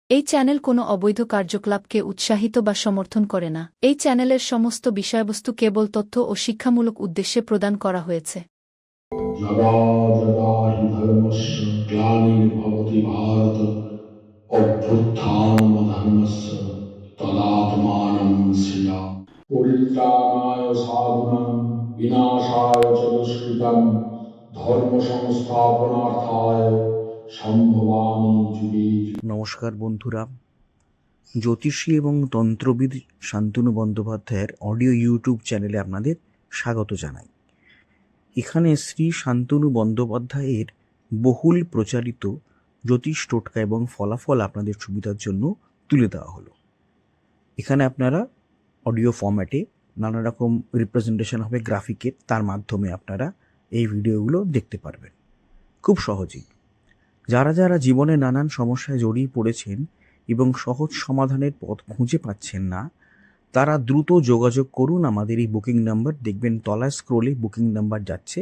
এই চ্যানেল কোনো অবৈধ কার্যকলাপকে উৎসাহিত বা সমর্থন করে না। এই চ্যানেলের সমস্ত বিষয়বস্তু কেবল তথ্য ও শিক্ষামূলক উদ্দেশ্যে প্রদান করা হয়েছে। যদা যদা হি ধর্মস্য গ্লানির্ভবতি ভারত অভ্যুত্থানমধর্মস্য তদাত্মানং সৃজামি। পরিত্রাণায় সাধুনাং বিনাশায় চ দুষ্কৃতং ধর্ম সংস্থাপনার্থায় সম্ভবামি যুগে যুগে। নমস্কার বন্ধুরা, জ্যোতিষী এবং তন্ত্রবিদ শান্তনু বন্দ্যোপাধ্যায়ের অডিও ইউটিউব চ্যানেলে আপনাদের স্বাগত জানাই। এখানে শ্রী শান্তনু বন্দ্যোপাধ্যায়ের বহুল প্রচারিত জ্যোতিষ টোটকা এবং ফলাফল আপনাদের সুবিধার জন্য তুলে দেওয়া হলো। এখানে আপনারা অডিও ফরম্যাটে নানা রকম রিপ্রেজেন্টেশন হবে গ্রাফিকের, তার মাধ্যমে আপনারা এই ভিডিওগুলো দেখতে পারবেন খুব সহজেই। যারা যারা জীবনে নানান সমস্যায় জড়িয়ে পড়েছেন এবং সহজ সমাধানের পথ খুঁজে পাচ্ছেন না, তারা দ্রুত যোগাযোগ করুন আমাদের এই বুকিং নাম্বার। দেখবেন তলায় স্ক্রোলে বুকিং নাম্বার যাচ্ছে।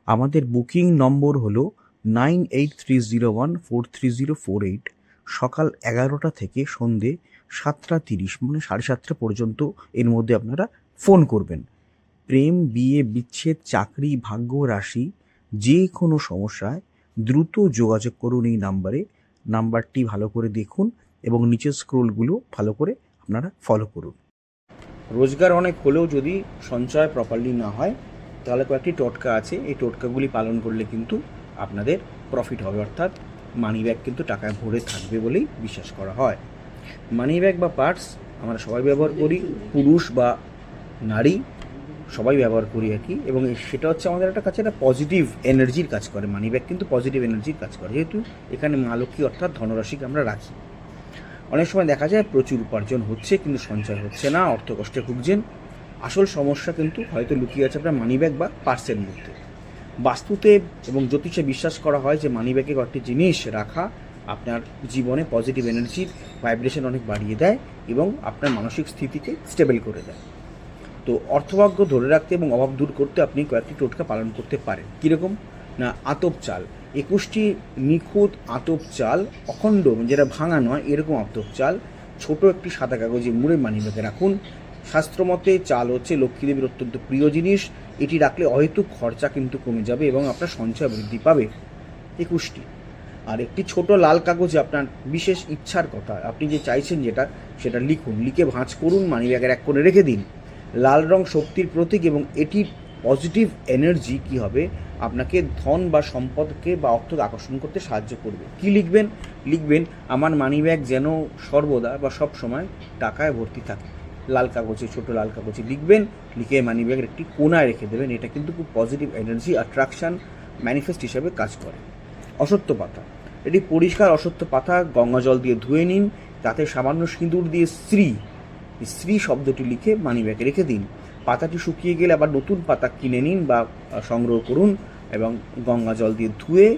আমাদের বুকিং নম্বর হলো 9830143048। সকাল 11টা থেকে সন্ধে 7:30 মানে 7:30 পর্যন্ত এর মধ্যে আপনারা ফোন করবেন। প্রেম, বিয়ে, বিচ্ছেদ, চাকরি, ভাগ্য, রাশি, যে কোনো সমস্যায় দ্রুত যোগাযোগ করুন এই নাম্বারে। নাম্বারটি ভালো করে দেখুন এবং নিচের স্ক্রোলগুলো ভালো করে আপনারা ফলো করুন। রোজগার অনেক হলেও যদি সঞ্চয় প্রপারলি না হয়, তাহলে কয়েকটি টোটকা আছে। এই টোটকাগুলি পালন করলে কিন্তু আপনাদের প্রফিট হবে, অর্থাৎ মানি ব্যাগ কিন্তু টাকায় ভরে থাকবে বলেই বিশ্বাস করা হয়। মানি ব্যাগ বা পার্স আমরা সবাই ব্যবহার করি, পুরুষ বা নারী সবাই ব্যবহার করি আর কি, এবং সেটা হচ্ছে আমাদের একটা কাছে একটা পজিটিভ এনার্জির কাজ করে। মানি ব্যাগ কিন্তু পজিটিভ এনার্জির কাজ করে, যেহেতু এখানে মা লক্ষ্মী অর্থাৎ ধনরাশিকে আমরা রাখি। অনেক সময় দেখা যায় প্রচুর উপার্জন হচ্ছে কিন্তু সঞ্চয় হচ্ছে না, অর্থকষ্টে ভুগছেন। আসল সমস্যা কিন্তু হয়তো লুকিয়ে আছে আপনার মানি ব্যাগ বা পার্সের মধ্যে। বাস্তুতে এবং জ্যোতিষে বিশ্বাস করা হয় যে মানি ব্যাগে কয়েকটি জিনিস রাখা আপনার জীবনে পজিটিভ এনার্জির ভাইব্রেশন অনেক বাড়িয়ে দেয় এবং আপনার মানসিক স্থিতিকে স্টেবল করে দেয়। তো অর্থভাগ্য ধরে রাখতে এবং অভাব দূর করতে আপনি কয়েকটি টোটকা পালন করতে পারেন। কীরকম না, আতপ চাল 21টি নিখুঁত আতপ চাল, অখণ্ড যেটা ভাঙা নয় এরকম আতপ চাল ছোট একটি সাদা কাগজে মুড়ে মানিব্যাগে রাখুন। শাস্ত্রমতে চাল হচ্ছে লক্ষ্মীদেবীর অত্যন্ত প্রিয় জিনিস। এটি রাখলে অহেতুক খরচা কিন্তু কমে যাবে এবং আপনার সঞ্চয় বৃদ্ধি পাবে। 21টি। আর একটি ছোট লাল কাগজে আপনার বিশেষ ইচ্ছার কথা, আপনি যে চাইছেন সেটা লিখুন, লিখে ভাঁজ করুন, মানিব্যাগের এক কোণে রেখে দিন। লাল রং শক্তির প্রতীক এবং এটির পজিটিভ এনার্জি কি হবে, আপনাকে ধন বা সম্পদকে বা অর্থকে আকর্ষণ করতে সাহায্য করবে। কি লিখবেন? লিখবেন আমার মানিব্যাগ যেন সর্বদা বা সব সময় টাকায় ভর্তি থাকে। লাল কাগজে, ছোট লাল কাগজে লিখবেন, লিখে মানিব্যাগের একটি কোণায় রেখে দেবেন। এটা কিন্তু খুব পজিটিভ এনার্জি অ্যাট্রাকশন ম্যানিফেস্ট হিসাবে কাজ করে। অসত্য পাতা, এটি পরিষ্কার অসত্য পাতা গঙ্গা জল দিয়ে ধুয়ে নিন, তাতে সামান্য সিঁদুর দিয়ে স্ত্রী শব্দটি লিখে মানিব্যাগে রেখে দিন। পাতাটি শুকিয়ে গেলে আবার নতুন পাতা কিনে নিন বা সংগ্রহ করুন এবং গঙ্গা জল দিয়ে ধুয়ে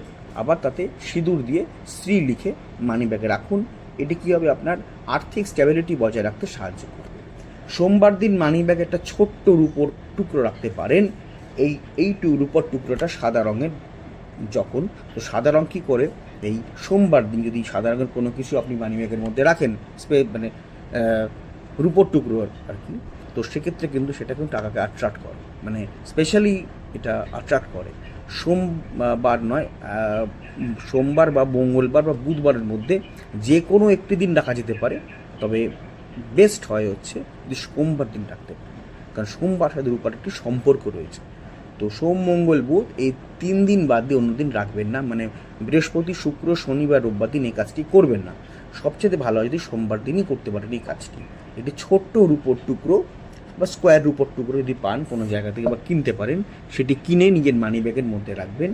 আবার তাতে সিঁদুর দিয়ে স্ত্রী লিখে মানিব্যাগে রাখুন। এটি কী হবে, আপনার আর্থিক স্ট্যাবিলিটি বজায় রাখতে সাহায্য করবে। সোমবার দিন মানিব্যাগে একটা ছোট্ট রূপোর টুকরো রাখতে পারেন। এই রূপোর টুকরোটা সাদা রঙের, যখন তো সাদা রঙ কী করে, এই সোমবার দিন যদি সাদা রঙের কোনো কিছু আপনি মানিব্যাগের মধ্যে রাখেন, মানে রূপোর টুকরো আর কি, তো সেক্ষেত্রে কিন্তু সেটা কিন্তু টাকাকে অ্যাট্রাক্ট করে, মানে স্পেশালি এটা অ্যাট্রাক্ট করে। সোমবার নয়, সোমবার বা মঙ্গলবার বা বুধবারের মধ্যে যে কোনো একটি দিন রাখা যেতে পারে, তবে বেস্ট হয় হচ্ছে যদি সোমবার দিন রাখতে পারে, কারণ সোমবার সাথে রূপার একটি সম্পর্ক রয়েছে। তো সোম, মঙ্গল, বুধ এই 3 দিন বাদ দিয়ে অন্য দিন রাখবেন না, মানে বৃহস্পতি, শুক্র, শনিবার, রোববার দিন এই কাজটি করবেন না। সবচেয়ে ভালো হয় যদি সোমবার দিনই করতে পারেন এই কাজটি। এটি ছোট্ট রূপোর টুকরো বা স্কোয়ার রূপোর টুকরো যদি পান কোনো জায়গা থেকে বা কিনতে পারেন, সেটি কিনে নিজের মানিব্যাগের মধ্যে রাখবেন।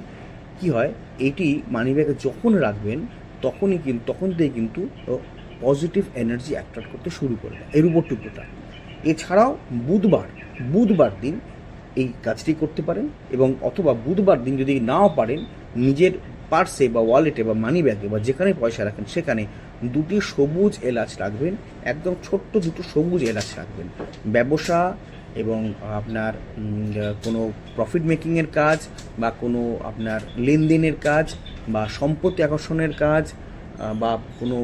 কি হয়, এটি মানিব্যাগে যখন রাখবেন তখন থেকেই কিন্তু পজিটিভ এনার্জি অ্যাট্রাক্ট করতে শুরু করবে এই রূপোর টুকরোটা। এছাড়াও বুধবার দিন এই কাজটি করতে পারেন, এবং অথবা বুধবার দিন যদি নাও পারেন, নিজের পার্সে বা ওয়ালেটে বা মানি ব্যাগে বা যেখানে পয়সা রাখেন সেখানে 2টি সবুজ এলাচ রাখবেন, একদম ছোট্ট 2টো সবুজ এলাচ রাখবেন। ব্যবসা এবং আপনার কোনো প্রফিট মেকিংয়ের কাজ বা কোনো আপনার লেনদেনের কাজ বা সম্পত্তি আকর্ষণের কাজ বা কোনো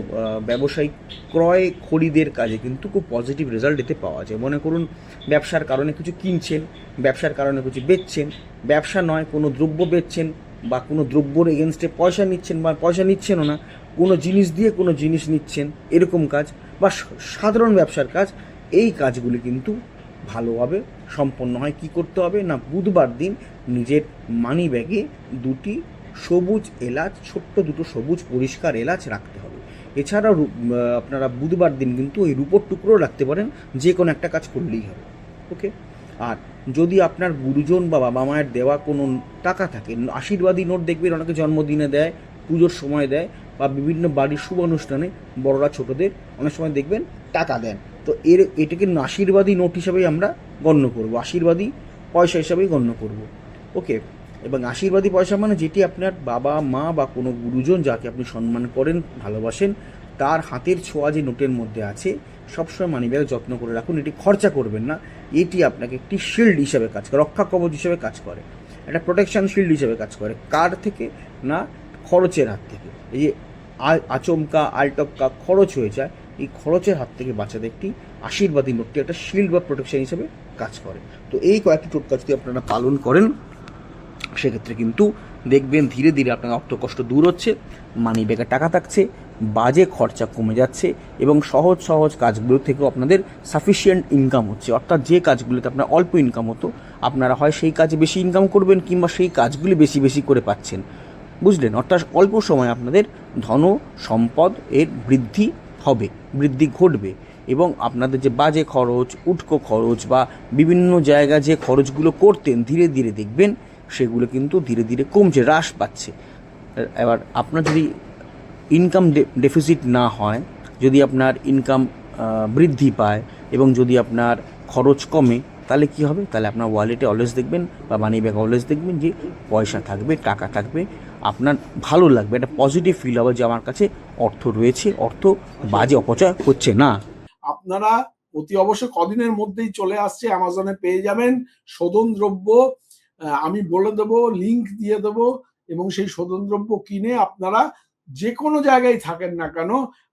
ব্যবসায়িক ক্রয় খরিদের কাজে কিন্তু খুব পজিটিভ রেজাল্ট এতে পাওয়া যায়। মনে করুন ব্যবসার কারণে কিছু কিনছেন, ব্যবসার কারণে কিছু বেচছেন, ব্যবসা নয় কোনো দ্রব্য বেচছেন বা কোনো দ্রব্যর এগেনস্টে পয়সা নিচ্ছেন বা পয়সা নিচ্ছেনও না, কোনো জিনিস দিয়ে কোনো জিনিস নিচ্ছেন, এরকম কাজ বা সাধারণ ব্যবসার কাজ, এই কাজগুলি কিন্তু ভালোভাবে সম্পন্ন হয়। কি করতে হবে না, বুধবার দিন নিজের মানি ব্যাগে 2টি সবুজ এলাচ, ছোট্ট 2টো সবুজ পরিষ্কার এলাচ রাখতে হবে। এছাড়াও আপনারা বুধবার দিন কিন্তু ওই রূপোর টুকরো রাখতে পারেন, যে কোনো একটা কাজ করলেই হবে। ওকে। আর যদি আপনার গুরুজন বা বাবা মায়ের দেওয়া কোনো টাকা থাকে, আশীর্বাদী নোট দেখবেন অনেকে জন্মদিনে দেয়, পুজোর সময় দেয়, বা বিভিন্ন বাড়ির শুভ অনুষ্ঠানে বড়রা ছোটদের অনেক সময় দেখবেন টাকা দেন। তো এটাকে আশীর্বাদী নোট হিসাবেই আমরা গণ্য করব, আশীর্বাদী পয়সা হিসাবেই গণ্য করব। ওকে। এবং আশীর্বাদী পয়সা মানে যেটি আপনার বাবা মা বা কোনো গুরুজন যাকে আপনি সম্মান করেন, ভালোবাসেন, তার হাতের ছোঁয়া যে নোটের মধ্যে আছে, সবসময় মানিব্যাগে যত্ন করে রাখুন। এটি খরচা করবেন না। এটি আপনাকে একটি শিল্ড হিসাবে কাজ করে, রক্ষা কবচ হিসাবে কাজ করে, একটা প্রোটেকশন শিল্ড হিসাবে কাজ করে। কার থেকে না, খরচের হাত থেকে। এই যে আচমকা আলটপকা খরচ হয়ে যায়, এই খরচের হাত থেকে বাঁচাতে একটি আশীর্বাদী নোটটি একটা শিল্ড বা প্রোটেকশন হিসেবে কাজ করে। তো এই কয়েকটি টোটকা যদি আপনারা পালন করেন, সেক্ষেত্রে কিন্তু দেখবেন ধীরে ধীরে আপনার অর্থকষ্ট দূর হচ্ছে, মানি ব্যাগে টাকা থাকছে, বাজে খরচা কমে যাচ্ছে এবং সহজ সহজ কাজগুলো থেকেও আপনাদের সাফিসিয়েন্ট ইনকাম হচ্ছে। অর্থাৎ যে কাজগুলোতে আপনার অল্প ইনকাম হতো, আপনারা হয় সেই কাজে বেশি ইনকাম করবেন কিংবা সেই কাজগুলি বেশি বেশি করে পাচ্ছেন। বুঝলেন? অর্থাৎ অল্প সময় আপনাদের ধন সম্পদ এর বৃদ্ধি হবে, বৃদ্ধি ঘটবে এবং আপনাদের যে বাজে খরচ, উটকো খরচ বা বিভিন্ন জায়গায় যে খরচগুলো করতেন, ধীরে ধীরে দেখবেন সেগুলো কিন্তু ধীরে ধীরে কমছে, হ্রাস পাচ্ছে। এবার আপনার যদি ইনকাম ডেফিসিট না হয়, যদি আপনার ইনকাম বৃদ্ধি পায় এবং যদি আপনার খরচ কমে, তাহলে কি হবে? তাহলে আপনার ওয়ালেটে অলওয়েজ দেখবেন বা মানি ব্যাগ অলওয়েজ দেখবেন যে পয়সা থাকবে, টাকা থাকবে, আপনার ভালো লাগবে, একটা পজিটিভ ফিল হবে যে আমার কাছে অর্থ রয়েছে, অর্থ বাজে অপচয় হচ্ছে না। আপনারা অতি অবশ্য কদিনের মধ্যেই চলে আসছে, অ্যামাজনে পেয়ে যাবেন শোধন দ্রব্য। আমি বলে দেবো, লিংক দিয়ে দেবো, এবং সেই শোধন দ্রব্য কিনে আপনারা যে কোনো জায়গায় থাকেন না কেন,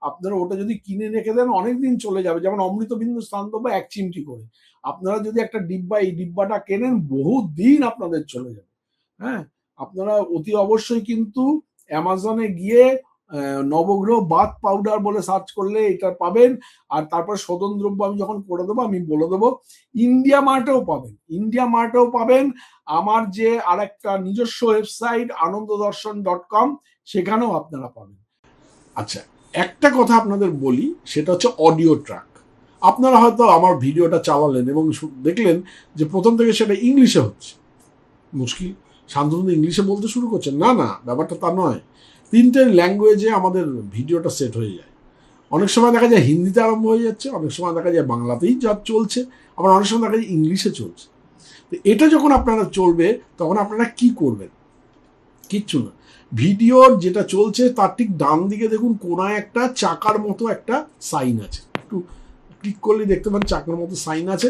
আপনারা ওটা যদি কিনে রেখে দেন অনেকদিন চলে যাবে। যেমন অমৃতবিন্দু স্নানদ্রব্য 1 চিমটি করে, আপনারা যদি একটা ডিব্বা, এই ডিব্বাটা কেনেন, বহু দিন আপনাদের চলে যাবে। হ্যাঁ, আপনারা অতি অবশ্যই কিন্তু অ্যামাজনে গিয়ে নবগ্রহ বাথ পাউডার বলে সার্চ করলে এটা পাবেন। আর তারপর শোধন দ্রব্য আমি যখন করে দেবো, আমি বলে দেবো ইন্ডিয়া মার্টেও পাবেন, ইন্ডিয়া মার্টেও পাবেন। আমার যে আরেকটা নিজস্ব ওয়েবসাইট ananddarshan.com, সেখানেও আপনারা পাবেন। আচ্ছা, একটা কথা আপনাদের বলি, সেটা হচ্ছে অডিও ট্র্যাক। আপনারা হয়তো আমার ভিডিওটা চালালেন এবং দেখলেন যে প্রথম থেকে সেটা ইংলিশে হচ্ছে। মুশকিল, শান্তনু ইংলিশে বলতে শুরু করছেন। না না, ব্যাপারটা তা নয়। 3টে ল্যাঙ্গুয়েজে আমাদের ভিডিওটা সেট হয়ে যায়। অনেক সময় দেখা যায় হিন্দিতে আরম্ভ হয়ে যাচ্ছে, অনেক সময় দেখা যায় বাংলাতেই যা চলছে, আবার অনেক সময় দেখা যায় ইংলিশে চলছে। তো এটা যখন আপনারা চলবে, তখন আপনারা কি করবেন? কিচ্ছু না, ভিডিওর যেটা চলছে তার ঠিক ডান দিকে দেখুন কোনায় একটা চাকার মতো একটা সাইন আছে, একটু ক্লিক করলে দেখতে পান চাকার মতো সাইন আছে।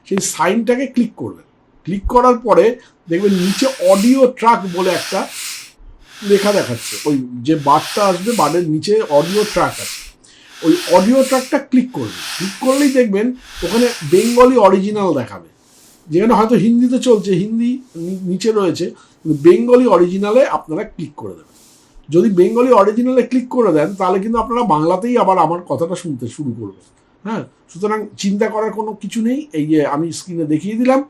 সেই সাইনটাকে ক্লিক করবেন। ক্লিক করার পরে দেখবেন নিচে অডিও ট্র্যাক বলে একটা লেখা দেখাচ্ছে। ওই যে বারটা আসবে, বারের নিচে অডিও ট্র্যাক আছে, ওই অডিও ট্র্যাকটা ক্লিক করবেন। ক্লিক করলেই দেখবেন ওখানে বেঙ্গলি অরিজিনাল দেখাবে। যেখানে হয়তো হিন্দিতে চলছে, হিন্দি নিচে রয়েছে, কিন্তু বেঙ্গলি অরিজিনালে আপনারা ক্লিক করে দেবেন। যদি বেঙ্গলি অরিজিনালে ক্লিক করে দেন, তাহলে কিন্তু আপনারা বাংলাতেই আবার আমার কথাটা শুনতে শুরু করবেন। হ্যাঁ, সুতরাং চিন্তা করার কোনো কিছু নেই। এই যে আমি স্ক্রিনে দেখিয়ে দিলাম,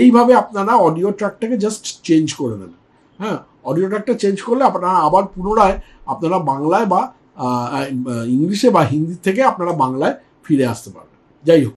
এইভাবে আপনারা অডিও ট্র্যাকটাকে জাস্ট চেঞ্জ করে নেবেন। হ্যাঁ, অডিও ট্র্যাকটা চেঞ্জ করলে আপনারা আবার পুনরায় আপনারা বাংলায় বা ইংলিশে বা হিন্দি থেকে আপনারা বাংলায় ফিরে আসতে পারবেন। যাই হোক।